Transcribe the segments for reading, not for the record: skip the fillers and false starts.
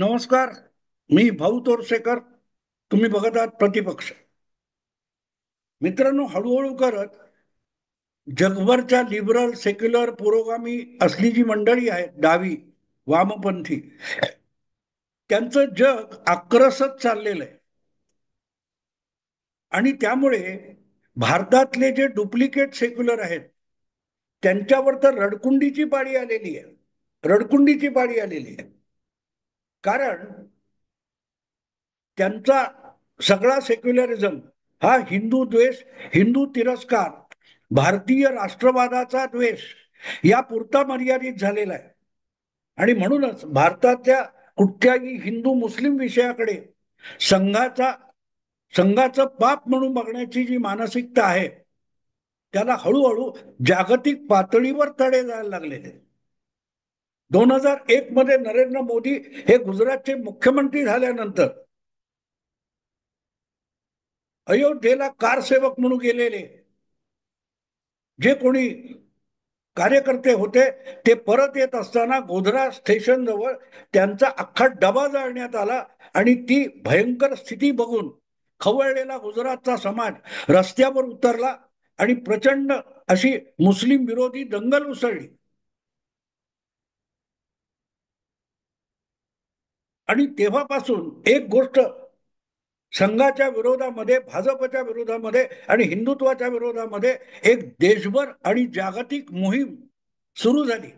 नमस्कार. मी भाऊ तोरसेकर. तुम्ही बघत आहात प्रतिपक्ष. मित्रांनो, हळूहळू करत जगभरच्या लिबरल, सेक्युलर, पुरोगामी असली जी मंडळी आहेत, डावी, वामपंथी, त्यांचं जग आक्रसत चाललेलं आहे. आणि त्यामुळे भारतातले जे डुप्लिकेट सेक्युलर आहेत त्यांच्यावर तर रडकुंडीची पाळी आलेली आहे. रडकुंडीची पाळी आलेली आहे. कारण त्यांचा सगळा सेक्युलरिझम हा हिंदू द्वेष, हिंदू तिरस्कार, भारतीय राष्ट्रवादाचा द्वेष या पुरता मर्यादित झालेला आहे. आणि म्हणूनच भारताच्या कुठल्याही हिंदू मुस्लिम विषयाकडे संघाचा संघाचं पाप म्हणून बघण्याची जी मानसिकता आहे त्याला हळूहळू जागतिक पातळीवर तडे जायला लागलेले. 2001 मध्ये नरेंद्र मोदी हे गुजरातचे मुख्यमंत्री झाल्यानंतर अयोध्येला कारसेवक म्हणून गेलेले जे कोणी कार्यकर्ते होते ते परत येत असताना गोधरा स्टेशन जवळ त्यांचा अख्खा डबा जाळण्यात आला. आणि ती भयंकर स्थिती बघून खवळलेला गुजरातचा समाज रस्त्यावर उतरला आणि प्रचंड अशी मुस्लिम विरोधी दंगल उसळली. आणि तेव्हापासून एक गोष्ट संघाच्या विरोधामध्ये, भाजपच्या विरोधामध्ये आणि हिंदुत्वाच्या विरोधामध्ये एक देशभर आणि जागतिक मोहीम सुरू झाली.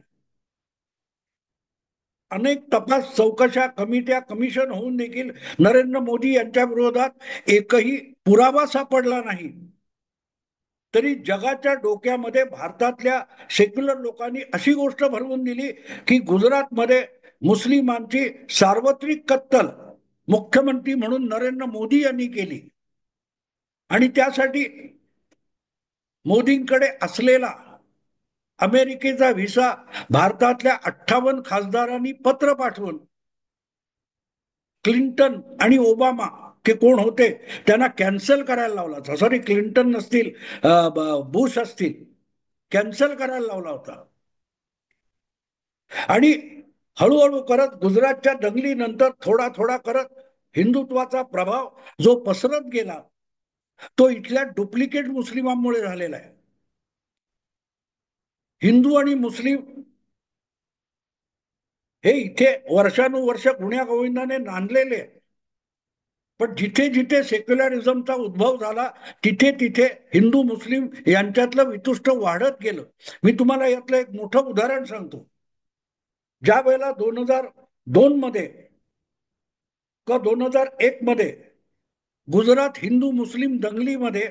अनेक तपास चौकशा, कमिट्या, कमिशन होऊन देखील नरेंद्र मोदी यांच्या विरोधात एकही पुरावा सापडला नाही. तरी जगाच्या डोक्यामध्ये भारतातल्या सेक्युलर लोकांनी अशी गोष्ट भरवून दिली की गुजरातमध्ये मुस्लिमांची सार्वत्रिक कत्तल मुख्यमंत्री म्हणून नरेंद्र मोदी यांनी केली. आणि त्यासाठी मोदींकडे असलेला अमेरिकेचा व्हिसा भारतातल्या 58 खासदारांनी पत्र पाठवून क्लिंटन आणि ओबामा के कोण होते त्यांना कॅन्सल करायला लावला. सॉरी, क्लिंटन नसतील, बुश असतील, कॅन्सल करायला लावला होता. आणि हळूहळू करत गुजरातच्या दंगलीनंतर थोडा थोडा करत हिंदुत्वाचा प्रभाव जो पसरत गेला तो इथल्या डुप्लिकेट मुस्लिमांमुळे झालेला आहे. हिंदू आणि मुस्लिम हे इथे वर्षानुवर्ष गुण्या गोविंदाने नांदलेले. पण जिथे जिथे सेक्युलरिझमचा उद्भव झाला तिथे तिथे हिंदू मुस्लिम यांच्यातलं वितुष्ट वाढत गेलं. मी तुम्हाला यातलं एक मोठं उदाहरण सांगतो. ज्या वेळेला 2002 मध्ये का 2001 मध्ये गुजरात हिंदू मुस्लिम दंगलीमध्ये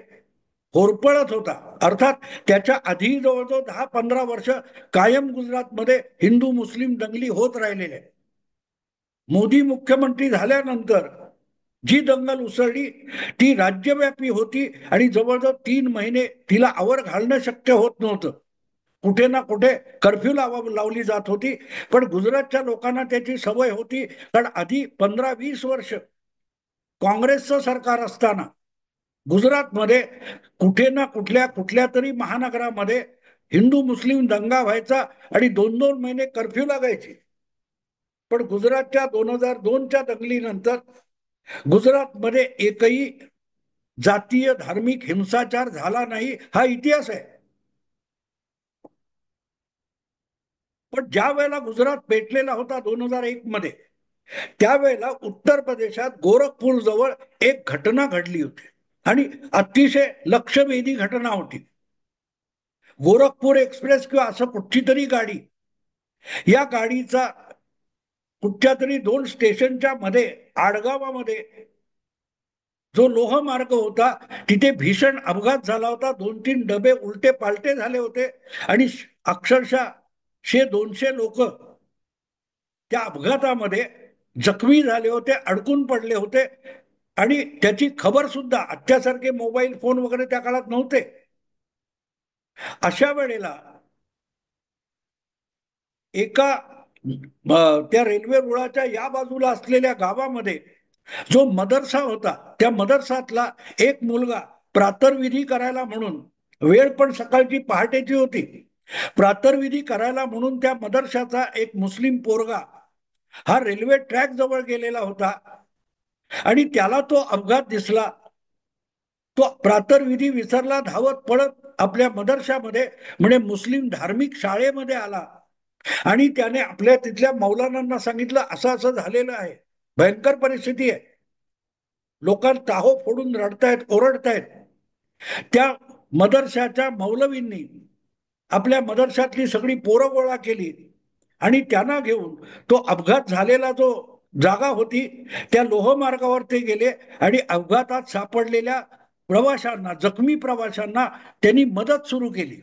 होरपळत होता, अर्थात त्याच्या आधी जवळजवळ 10-15 वर्ष कायम गुजरातमध्ये हिंदू मुस्लिम दंगली होत राहिलेल्या. मोदी मुख्यमंत्री झाल्यानंतर जी दंगल उसळली ती राज्यव्यापी होती आणि जवळजवळ 3 महिने तिला आवर घालणं शक्य होत नव्हतं. कुठे ना कुठे कर्फ्यू लावली जात होती. पण गुजरातच्या लोकांना त्याची सवय होती, कारण आधी 15-20 वर्ष काँग्रेसचं सरकार असताना गुजरातमध्ये कुठे ना कुठल्या तरी महानगरामध्ये हिंदू मुस्लिम दंगा व्हायचा आणि 2-2 महिने कर्फ्यू लागायची. पण गुजरातच्या 2002च्या दंगलीनंतर गुजरातमध्ये एकही जातीय धार्मिक हिंसाचार झाला नाही, हा इतिहास आहे. पण ज्या वेळेला गुजरात पेटलेला होता 2001 मध्ये, त्यावेळेला उत्तर प्रदेशात गोरखपूर जवळ एक घटना घडली होती आणि अतिशय लक्षवेधी घटना होती. गोरखपूर एक्सप्रेस किंवा असं कुठची तरी गाडी, या गाडीचा कुठच्या तरी 2 स्टेशनच्या मध्ये आडगावामध्ये जो लोहमार्ग होता तिथे भीषण अपघात झाला होता. 2-3 डबे उलटे पालटे झाले होते आणि अक्षरशः 100-200 लोक त्या अपघातामध्ये जखमी झाले होते, अडकून पडले होते. आणि त्याची खबर सुद्धा, आजच्यासारखे मोबाईल फोन वगैरे त्या काळात नव्हते. अशा वेळेला एका त्या रेल्वे रुळाच्या या बाजूला असलेल्या गावामध्ये जो मदरसा होता, त्या मदरसातला एक मुलगा प्रातर्विधी करायला म्हणून, वेळ पण सकाळची पहाटेची होती, प्रातर्विधी करायला म्हणून त्या मदरशाचा एक मुस्लिम पोरगा हा रेल्वे ट्रॅक जवळ गेलेला होता आणि त्याला तो अपघात दिसला. तो प्रातर्विधी विसरला, धावत पळत आपल्या मदरशामध्ये म्हणजे मुस्लिम धार्मिक शाळेमध्ये आला आणि त्याने आपल्या तिथल्या मौलानांना सांगितलं असं असं झालेलं आहे, भयंकर परिस्थिती आहे, लोकांना टाहो फोडून रडतायत, ओरडतायत. त्या मदरशाच्या मौलवींनी आपल्या मदरशातली सगळी पोरं गोळा केली आणि त्यांना घेऊन तो अपघात झालेला जो जागा होती त्या लोहमार्गावर ते गेले आणि अपघातात सापडलेल्या प्रवाशांना, जखमी प्रवाशांना त्यांनी मदत सुरू केली.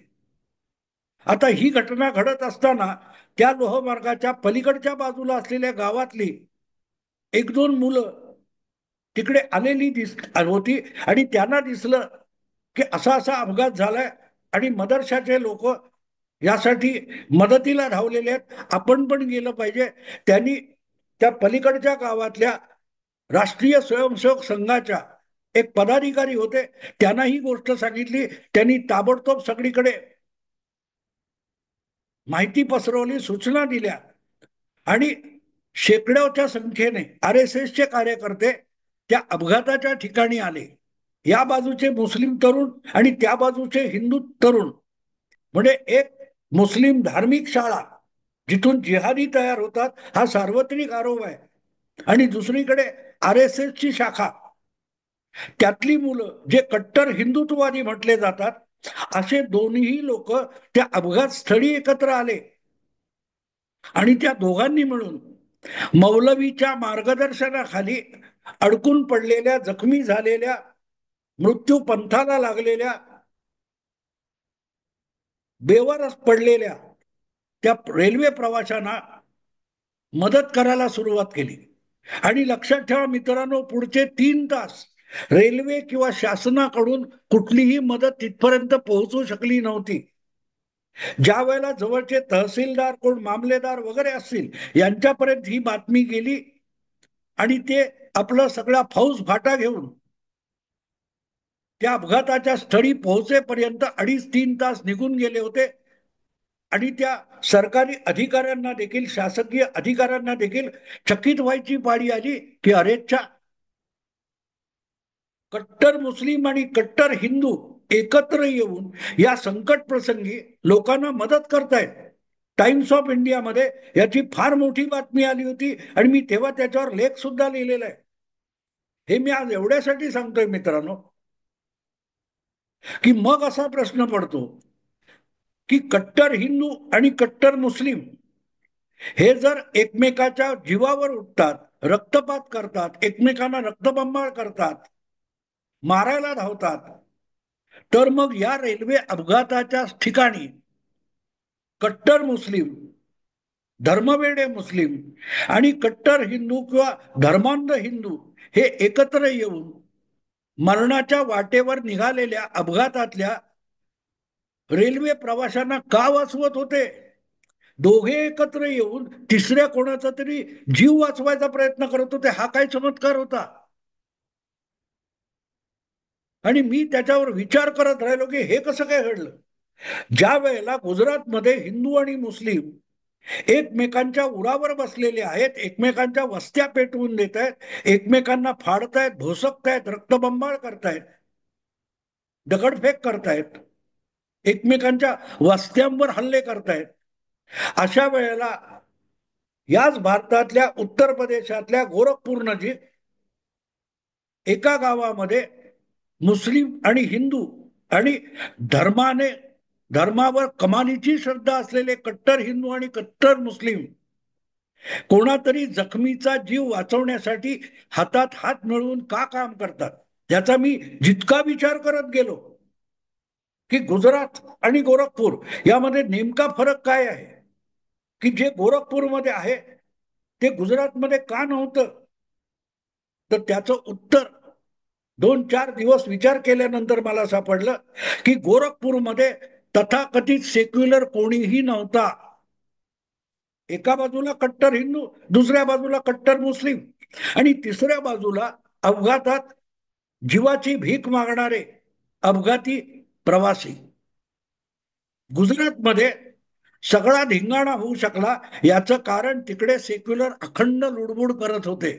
आता ही घटना घडत असताना त्या लोहमार्गाच्या पलीकडच्या बाजूला असलेल्या गावातली एक दोन मुलं तिकडे आलेली होती आणि त्यांना दिसलं की असा असा अपघात झालाय आणि मदरशाचे लोक यासाठी मदतीला धावलेले आहेत, आपण पण गेलं पाहिजे. त्यांनी त्या पलीकडच्या गावातल्या राष्ट्रीय स्वयंसेवक संघाच्या एक पदाधिकारी होते, त्यांना ही गोष्ट सांगितली. त्यांनी ताबडतोब सगळीकडे माहिती पसरवली, सूचना दिल्या आणि शेकड्याच्या संख्येने आर एस एसचे कार्यकर्ते त्या अपघाताच्या ठिकाणी आले. या बाजूचे मुस्लिम तरुण आणि त्या बाजूचे हिंदू तरुण, म्हणजे एक मुस्लिम धार्मिक शाळा जिथून जिहादी तयार होतात हा सार्वत्रिक आरोप आहे आणि दुसरीकडे आर एस एसची शाखा, त्यातली मुलं जे कट्टर हिंदुत्ववादी म्हटले जातात, असे दोन्ही लोक त्या अपघात स्थळी एकत्र आले आणि त्या दोघांनी मिळून मौलवीच्या मार्गदर्शनाखाली अडकून पडलेल्या, जखमी झालेल्या, मृत्यू पंथाला लागलेल्या, बेवारस पडलेल्या त्या रेल्वे प्रवाशांना मदत करायला सुरुवात केली. आणि लक्षात ठेवा मित्रांनो, पुढचे 3 तास रेल्वे किंवा शासनाकडून कुठलीही मदत तिथपर्यंत पोहोचू शकली नव्हती. ज्या वेळेला जवळचे तहसीलदार, कोण मामलेदार वगैरे असतील यांच्यापर्यंत ही बातमी गेली आणि ते आपला सगळा फौज फाटा घेऊन त्या अपघाताच्या स्थळी पोहोचेपर्यंत 2.5-3 तास निघून गेले होते. आणि त्या सरकारी अधिकाऱ्यांना देखील, शासकीय अधिकाऱ्यांना देखील चकित व्हायची पाळी आली की अरेच्छा, कट्टर मुस्लिम आणि कट्टर हिंदू एकत्र येऊन या संकट प्रसंगी लोकांना मदत करतायत. टाइम्स ऑफ इंडियामध्ये याची फार मोठी बातमी आली होती आणि मी तेव्हा त्याच्यावर लेख सुद्धा लिहिलेला आहे. हे मी आज एवढ्यासाठी सांगतोय मित्रांनो की मग असा प्रश्न पडतो की कट्टर हिंदू आणि कट्टर मुस्लिम हे जर एकमेकाच्या जीवावर उठतात, रक्तपात करतात, एकमेकांना रक्तबंबाळ करतात, मारायला धावतात, तर मग या रेल्वे अपघाताच्या ठिकाणी कट्टर मुस्लिम, धर्मवेडे मुस्लिम आणि कट्टर हिंदू किंवा धर्मांध हिंदू हे एकत्र येऊन मरणाच्या वाटेवर निघालेल्या अपघातातल्या रेल्वे प्रवाशांना का वाचवत होते? दोघे एकत्र येऊन तिसऱ्या कोणाचा तरी जीव वाचवायचा प्रयत्न करत होते. हा काय चमत्कार होता? आणि मी त्याच्यावर विचार करत राहिलो की हे कसं काय घडलं. ज्या वेळेला गुजरातमध्ये हिंदू आणि मुस्लिम एकमेकांच्या उरावर बसलेले आहेत, एकमेकांच्या वस्त्या पेटवून देत आहेत, एकमेकांना फाडतायत, भोसकतायत, रक्तबंबाळ करतायत, दगडफेक करतायत, एकमेकांच्या वस्त्यांवर हल्ले करतायत, अशा वेळेला याच भारतातल्या उत्तर प्रदेशातल्या गोरखपूर नजीक एका गावामध्ये मुस्लिम आणि हिंदू आणि धर्माने धर्मावर कमालीची श्रद्धा असलेले कट्टर हिंदू आणि कट्टर मुस्लिम कोणातरी जखमीचा जीव वाचवण्यासाठी हातात हात मिळवून का काम करतात, याचा मी जितका विचार करत गेलो की गुजरात आणि गोरखपूर यामध्ये नेमका फरक काय आहे, की जे गोरखपूरमध्ये आहे ते गुजरातमध्ये का नव्हतं, तर त्याचं उत्तर 2-4 दिवस विचार केल्यानंतर मला सापडलं की गोरखपूरमध्ये तथाकथित सेक्युलर कोणीही नव्हता. एका बाजूला कट्टर हिंदू, दुसऱ्या बाजूला कट्टर मुस्लिम आणि तिसऱ्या बाजूला अपघातात जीवाची भीक मागणारे अपघाती प्रवासी. गुजरातमध्ये सगळा धिंगाणा होऊ शकला याचं कारण तिकडे सेक्युलर अखंड लुडबुड करत होते.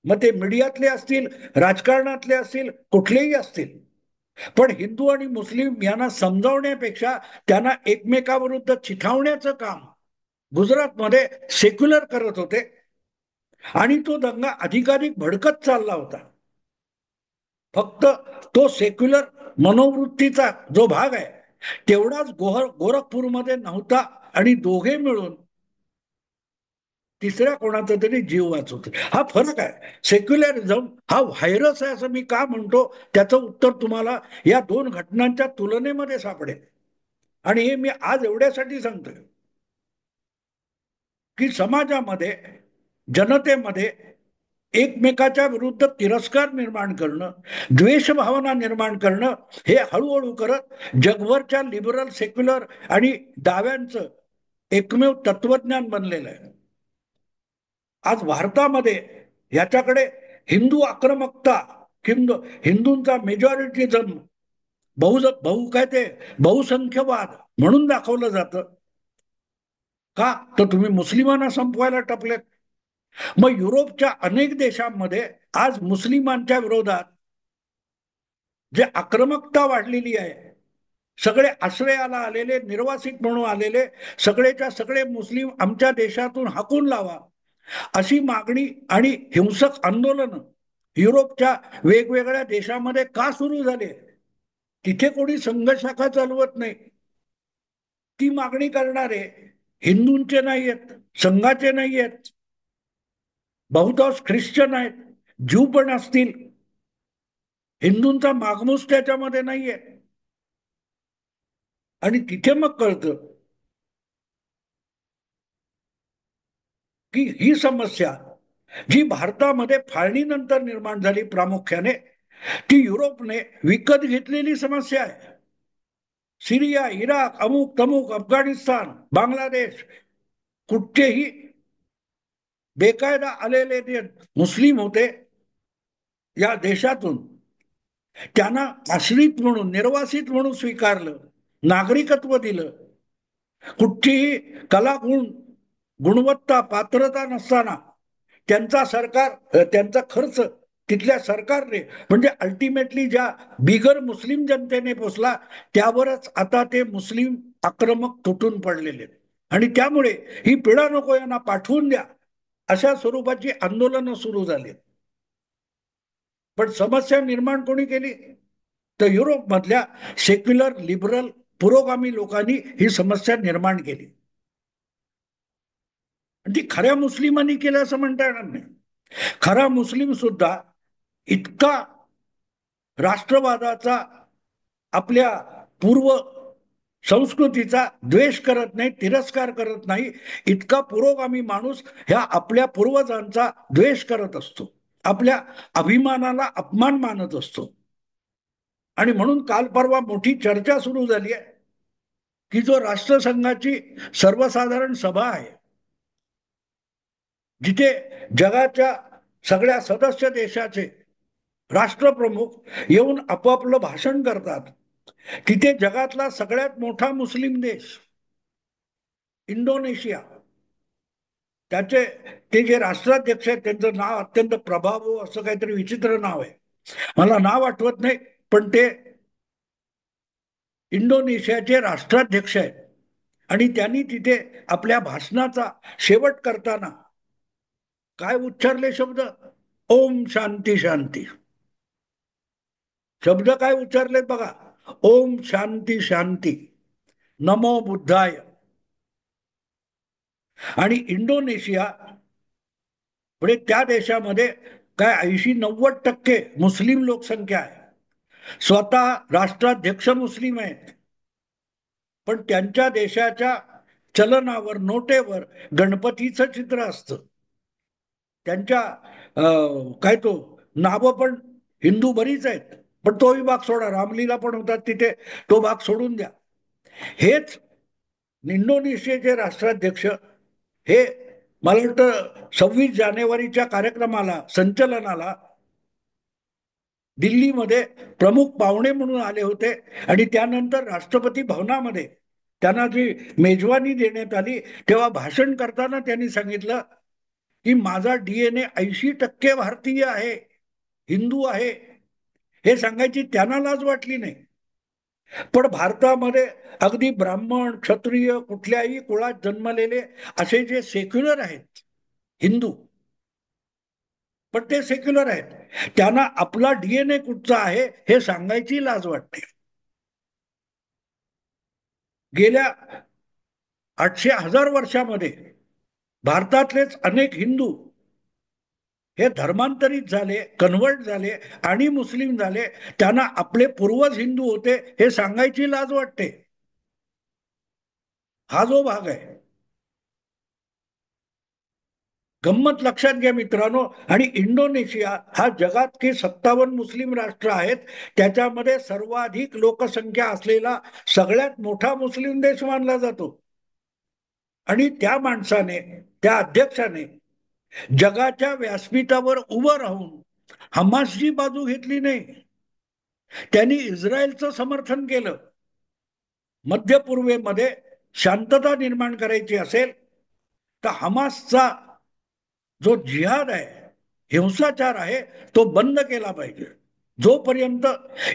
मग ते मीडियातले असतील, राजकारणातले असतील, कुठलेही असतील. पण हिंदू आणि मुस्लिम यांना समजावण्यापेक्षा त्यांना एकमेकाविरुद्ध चिथावण्याचं काम गुजरातमध्ये सेक्युलर करत होते. आणि तो दंगा अधिकाधिक भडकत चालला होता. फक्त तो सेक्युलर मनोवृत्तीचा जो भाग आहे तेवढाच गोरखपूरमध्ये नव्हता. आणि दोघे मिळून तिसऱ्या कोणाचा तरी जीव वाचवते. हा फरक आहे. सेक्युलरिझम हा व्हायरस आहे असं मी का म्हणतो त्याचं उत्तर तुम्हाला या दोन घटनांच्या तुलनेमध्ये सापडेल. आणि हे मी आज एवढ्यासाठी सांगतोय की समाजामध्ये, जनतेमध्ये एकमेकाच्या विरुद्ध तिरस्कार निर्माण करणं, द्वेष भावना निर्माण करणं हे हळूहळू करत जगभरच्या लिबरल, सेक्युलर आणि डाव्यांचं एकमेव तत्वज्ञान बनलेलं आहे. आज भारतामध्ये याच्याकडे हिंदू आक्रमकता, हिंदूंचा मेजॉरिटीजम, बहु काय ते बहुसंख्यवाद म्हणून दाखवलं जातं. का तर तुम्ही मुस्लिमांना संपवायला टपलेत. मग युरोपच्या अनेक देशांमध्ये आज मुस्लिमांच्या विरोधात जे आक्रमकता वाढलेली आहे, सगळे आश्रयाला आलेले, निर्वासित म्हणून आलेले सगळेच्या सगळे मुस्लिम आमच्या देशातून हाकून लावा अशी मागणी आणि हिंसक आंदोलन युरोपच्या वेगवेगळ्या देशांमध्ये का सुरू झाले. तिथे कोणी संघशाखा चालवत नाही. ती मागणी करणारे हिंदूंचे नाही आहेत, संघाचे नाही आहेत, बहुतांश ख्रिश्चन आहेत, ज्यू पण असतील. हिंदूंचा मागमूस त्याच्यामध्ये नाहीये. आणि तिथे मग कळतं की ही समस्या जी भारतामध्ये फाळणीनंतर निर्माण झाली प्रामुख्याने, ती युरोपने विकत घेतलेली समस्या आहे. सिरिया, इराक, अमुक तमुक, अफगाणिस्तान, बांगलादेश, कुठचेही बेकायदा आलेले जे मुस्लिम होते या देशातून, त्यांना आश्रित म्हणून, निर्वासित म्हणून स्वीकारलं, नागरिकत्व दिलं. कुठचीही कलागुण, गुणवत्ता, पात्रता नसताना त्यांचा सरकार, त्यांचा खर्च तिथल्या सरकारने, म्हणजे अल्टिमेटली ज्या बिगर मुस्लिम जनतेने पोचला त्यावरच आता ते मुस्लिम आक्रमक तुटून पडलेले. आणि त्यामुळे ही पिढा नको यांना पाठवून द्या अशा स्वरूपाची आंदोलनं सुरू झाली. पण समस्या निर्माण कोणी केली तर युरोपमधल्या सेक्युलर, लिबरल, पुरोगामी लोकांनी ही समस्या निर्माण केली. ती खऱ्या मुस्लिमांनी केलं असं म्हणता येणार नाही. खरा मुस्लिम सुद्धा इतका राष्ट्रवादाचा, आपल्या पूर्व संस्कृतीचा द्वेष करत नाही, तिरस्कार करत नाही. इतका पुरोगामी माणूस ह्या आपल्या पूर्वजांचा द्वेष करत असतो, आपल्या अभिमानाला अपमान मानत असतो. आणि म्हणून काल परवा मोठी चर्चा सुरू झाली आहे की जो राष्ट्रसंघाची सर्वसाधारण सभा आहे, जिथे जगाच्या सगळ्या सदस्य देशाचे राष्ट्रप्रमुख येऊन आपापलं भाषण करतात, तिथे जगातला सगळ्यात मोठा मुस्लिम देश इंडोनेशिया, त्याचे ते जे राष्ट्राध्यक्ष आहेत त्यांचं नाव अत्यंत प्रभाव असं काहीतरी विचित्र नाव आहे, मला नाव आठवत नाही, पण ते इंडोनेशियाचे राष्ट्राध्यक्ष आहेत. आणि त्यांनी तिथे आपल्या भाषणाचा शेवट करताना काय उच्चारले शब्द? ओम शांती शांती. शब्द काय उच्चारलेत बघा? ओम शांती शांती, नमो बुद्धाय. आणि इंडोनेशिया म्हणजे त्या देशामध्ये काय 80-90% मुस्लिम लोकसंख्या आहे. स्वतः राष्ट्राध्यक्ष मुस्लिम आहेत, पण त्यांच्या देशाच्या चलनावर, नोटेवर गणपतीचं चित्र असतं. त्यांच्या काय तो नावं पण हिंदू बरीच आहेत, पण तो भाग सोडा, रामलीला पण होतात तिथे, तो भाग सोडून द्या. हेच इंडोनेशियाचे राष्ट्राध्यक्ष हे मला वाटतं 26 जानेवारीच्या कार्यक्रमाला, संचलनाला दिल्लीमध्ये प्रमुख पाहुणे म्हणून आले होते. आणि त्यानंतर राष्ट्रपती भवनामध्ये त्यांना जी मेजवानी देण्यात आली तेव्हा भाषण करताना त्यांनी सांगितलं की माझा डीएनए 80% भारतीय आहे, हिंदू आहे. हे सांगायची त्यांना लाज वाटली नाही. पण भारतामध्ये अगदी ब्राह्मण क्षत्रिय कुठल्याही कुळात जन्मलेले असे जे सेक्युलर आहेत हिंदू, पण ते सेक्युलर आहेत, त्यांना आपला डीएनए कुठचा आहे हे सांगायची लाज वाटते. गेल्या 800-1000 वर्षामध्ये भारतातलेच अनेक हिंदू हे धर्मांतरित झाले, कन्वर्ट झाले आणि मुस्लिम झाले. त्यांना आपले पूर्वज हिंदू होते हे सांगायची लाज वाटते. हा जो भाग आहे, गंमत लक्षात घ्या मित्रांनो. आणि इंडोनेशिया हा जगात की 57 मुस्लिम राष्ट्र आहेत, त्याच्यामध्ये सर्वाधिक लोकसंख्या असलेला सगळ्यात मोठा मुस्लिम देश मानला जातो. आणि त्या माणसाने, त्या अध्यक्षाने जगाच्या व्यासपीठावर उभं राहून हमासची बाजू घेतली नाही. त्यांनी इस्रायलचं समर्थन केलं. मध्य पूर्वेमध्ये शांतता निर्माण करायची असेल तर हमासचा जो जिहाद आहे, हिंसाचार आहे, तो बंद केला पाहिजे. जोपर्यंत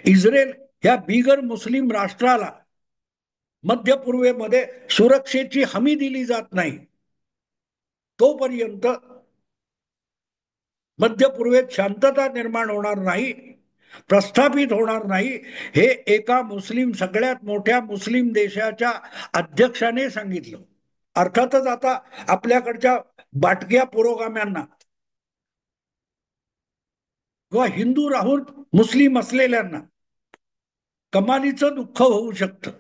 इस्रायल या बिगर मुस्लिम राष्ट्राला मध्य पूर्वेमध्ये सुरक्षेची हमी दिली जात नाही, तोपर्यंत मध्य पूर्वेत शांतता निर्माण होणार नाही, प्रस्थापित होणार नाही. हे एका मुस्लिम, सगळ्यात मोठ्या मुस्लिम देशाच्या अध्यक्षाने सांगितलं. अर्थातच आता आपल्याकडच्या बाटक्या पुरोगाम्यांना किंवा हिंदू राहून मुस्लिम असलेल्यांना कमालीचं दुःख होऊ शकतं,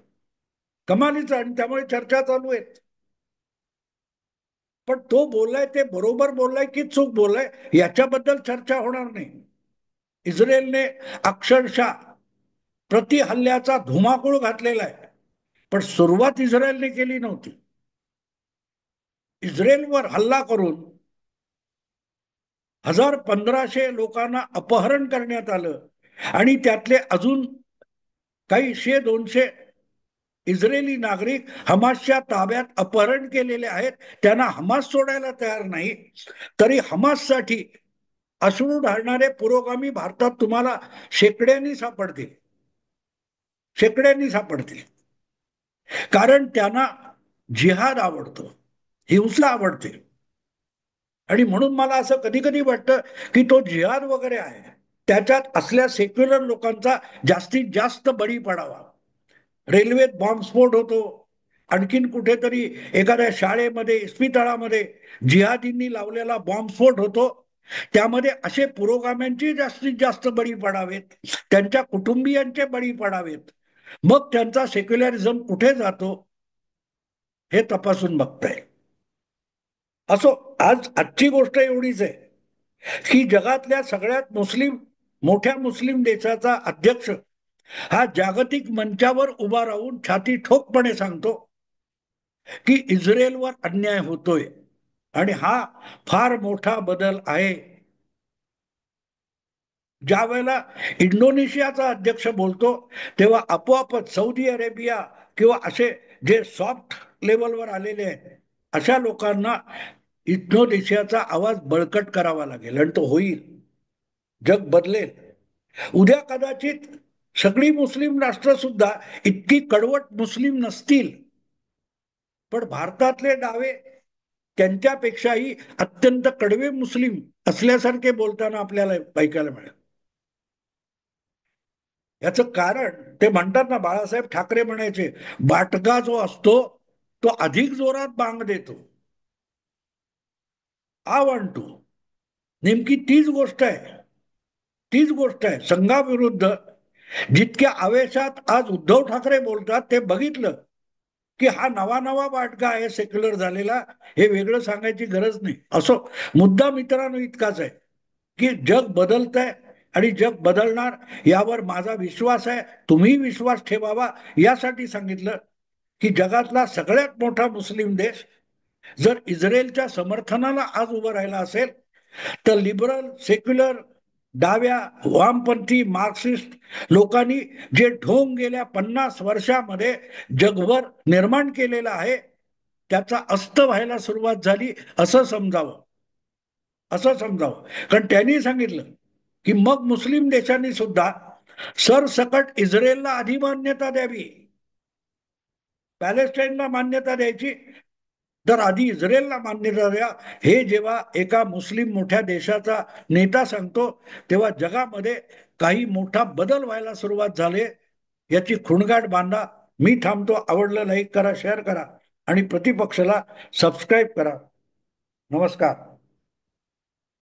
कमालीचं. आणि त्यामुळे चर्चा चालू आहेत. पण तो बोललाय ते बरोबर बोललाय की चूक बोललाय याच्याबद्दल चर्चा होणार नाही. इस्रायलने अक्षरशः प्रति हल्ल्याचा धुमाकूळ घातलेला आहे, पण सुरुवात इस्रायलने केली नव्हती. इस्रायलवर हल्ला करून 1500 लोकांना अपहरण करण्यात आलं आणि त्यातले अजून काही 100-200 इस्रायली नागरिक हमासच्या ताब्यात अपहरण केलेले आहेत. त्यांना हमास सोडायला तयार नाही. तरी हमाससाठी अश्रू ढाळणारे पुरोगामी भारतात तुम्हाला शेकड्यांनी सापडतील, शेकड्यांनी सापडतील. कारण त्यांना जिहाद आवडतो, हिंसा आवडते. आणि म्हणून मला असं कधी कधी वाटतं की तो जिहाद वगैरे आहे, त्याच्यात असल्या सेक्युलर लोकांचा जास्तीत जास्त बळी पडावा. रेल्वेत बॉम्बस्फोट होतो, आणखीन कुठेतरी एखाद्या शाळेमध्ये, इस्पितळामध्ये जिहादींनी लावलेला बॉम्बस्फोट होतो. त्यामध्ये असे पुरोगाम्यांचे जास्तीत जास्त बळी पडावेत, त्यांच्या कुटुंबियांचे बळी पडावेत. मग त्यांचा सेक्युलरिझम कुठे जातो हे तपासून बघता येईल. असो, आजची गोष्ट एवढीच आहे की जगातल्या सगळ्यात मोठ्या मुस्लिम देशाचा अध्यक्ष हा जागतिक मंचावर उभा राहून छाती ठोकपणे सांगतो की इस्रायलवर अन्याय होतोय आणि हा फार मोठा बदल आहे. ज्या वेळेला इंडोनेशियाचा अध्यक्ष बोलतो तेव्हा आपोआपच सौदी अरेबिया किंवा असे जे सॉफ्ट लेवलवर आलेले आहेत अशा लोकांना इंडोनेशियाचा आवाज बळकट करावा लागेल आणि तो होईल. जग बदलेल. उद्या कदाचित सगळी मुस्लिम राष्ट्र सुद्धा इतकी कडवट मुस्लिम नसतील, पण भारतातले डावे त्यांच्यापेक्षाही अत्यंत कडवे मुस्लिम असल्यासारखे बोलताना आपल्याला ऐकायला मिळेल. याचं कारण ते म्हणतात ना, बाळासाहेब ठाकरे म्हणायचे, बाटगा जो असतो तो अधिक जोरात बांग देतो. आ वन टू, नेमकी तीच गोष्ट आहे, तीच गोष्ट आहे. संघाविरुद्ध जितक्या आवेशात आज उद्धव ठाकरे बोलतात ते बघितलं की हा नवा नवा बाटका आहे सेक्युलर झालेला, हे वेगळं सांगायची गरज नाही. असो, मुद्दा मित्रांनो इतकाच आहे की जग बदलत आहे आणि जग बदलणार यावर माझा विश्वास आहे. तुम्ही विश्वास ठेवावा यासाठी सांगितलं की जगातला सगळ्यात मोठा मुस्लिम देश जर इस्रायलच्या समर्थनाला आज उभं राहिला असेल तर लिबरल सेक्युलर डाव्या वामपंथी मार्क्सिस्ट लोकांनी जे ढोंग गेल्या 50 वर्षामध्ये जगभर निर्माण केलेला आहे त्याचा अस्त व्हायला सुरुवात झाली असं समजावं. असं समजावं. कारण त्यांनी सांगितलं की मग मुस्लिम देशांनी सुद्धा सरसकट इस्रायलला आधी मान्यता द्यावी, पॅलेस्टाईनला मान्यता द्यायची तर आधी इस्रायलला मान्यता द्या. हे जेव्हा एका मुस्लिम मोठ्या देशाचा नेता सांगतो तेव्हा जगामध्ये काही मोठा बदल व्हायला सुरुवात झाली. याची खुणगाठ बांधा. मी थांबतो. आवडलं लाईक करा, शेअर करा आणि प्रतिपक्षाला सबस्क्राईब करा. नमस्कार.